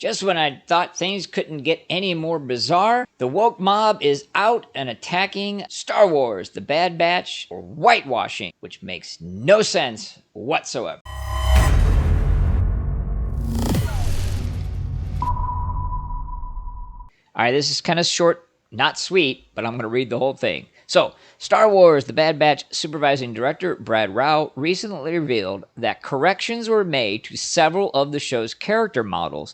Just when I thought things couldn't get any more bizarre, the woke mob is out and attacking Star Wars, The Bad Batch, for whitewashing, which makes no sense whatsoever. All right, this is kind of short, not sweet, but I'm going to read the whole thing. So, Star Wars The Bad Batch supervising director Brad Rau recently revealed that corrections were made to several of the show's character models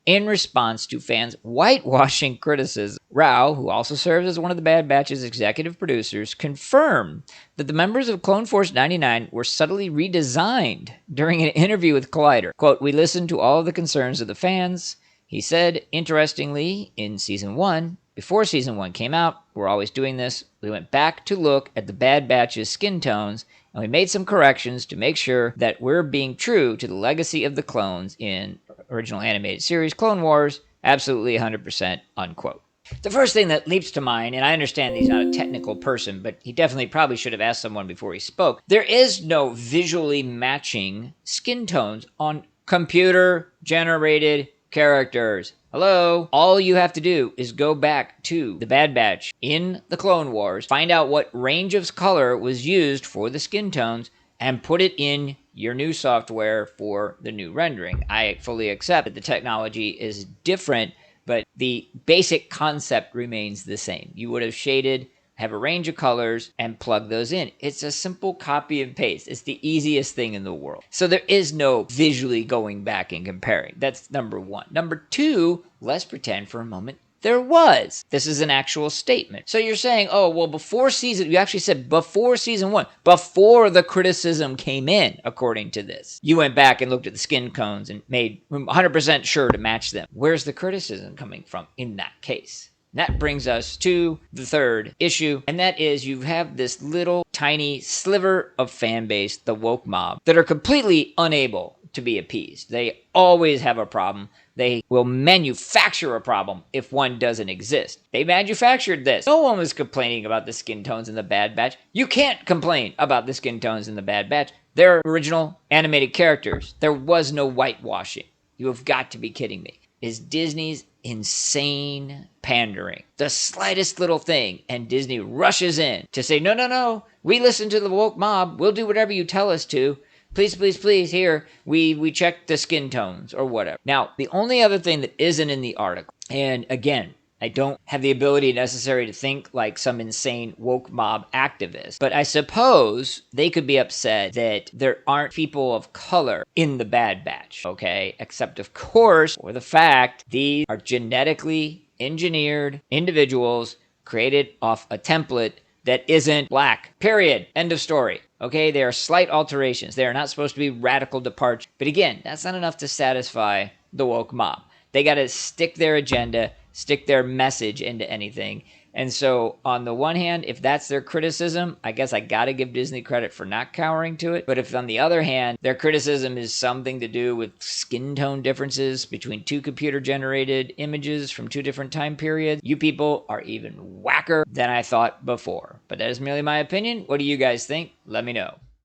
in response to fans' whitewashing criticism. Rau, who also serves as one of the Bad Batch's executive producers, confirmed that the members of Clone Force 99 were subtly redesigned during an interview with Collider. Quote, "We listened to all of the concerns of the fans," he said. "Interestingly, in Season 1, before Season 1 came out, we're always doing this, we went back to look at the Bad Batch's skin tones, and we made some corrections to make sure that we're being true to the legacy of the clones in original animated series Clone Wars, absolutely 100%, unquote. The first thing that leaps to mind, and I understand he's not a technical person, but he definitely probably should have asked someone before he spoke, there is no visually matching skin tones on computer-generated characters. Hello? All you have to do is go back to the Bad Batch in the Clone Wars, find out what range of color was used for the skin tones, and put it in your new software for the new rendering. I fully accept that the technology is different, but the basic concept remains the same. You would have shaded, have a range of colors, and plug those in. It's a simple copy and paste. It's the easiest thing in the world. So there is no visually going back and comparing. That's number one. Number two, let's pretend for a moment there was. This is an actual statement. So you're saying, oh, well, you actually said before Season 1, before the criticism came in, according to this. You went back and looked at the skin cones and made 100% sure to match them. Where's the criticism coming from in that case? That brings us to the third issue, and that is you have this little tiny sliver of fan base, the woke mob, that are completely unable to be appeased. They always have a problem. They will manufacture a problem if one doesn't exist. They manufactured this. No one was complaining about the skin tones in the Bad Batch. You can't complain about the skin tones in the Bad Batch. They're original animated characters. There was no whitewashing. You have got to be kidding me. Is Disney's insane pandering. The slightest little thing, and Disney rushes in to say, no, we listen to the woke mob. We'll do whatever you tell us to. Please, here, we checked the skin tones or whatever. Now, the only other thing that isn't in the article, and again, I don't have the ability necessary to think like some insane woke mob activist, but I suppose they could be upset that there aren't people of color in the Bad Batch, okay? Except, of course, for the fact these are genetically engineered individuals created off a template that isn't black. Period. End of story. Okay, they are slight alterations. They are not supposed to be radical departure. But again, that's not enough to satisfy the woke mob. They got to stick their agenda, stick their message into anything. And so, on the one hand, if that's their criticism, I guess I got to give Disney credit for not cowering to it. But if, on the other hand, their criticism is something to do with skin tone differences between two computer-generated images from two different time periods, you people are even whacker than I thought before. But that is merely my opinion. What do you guys think? Let me know.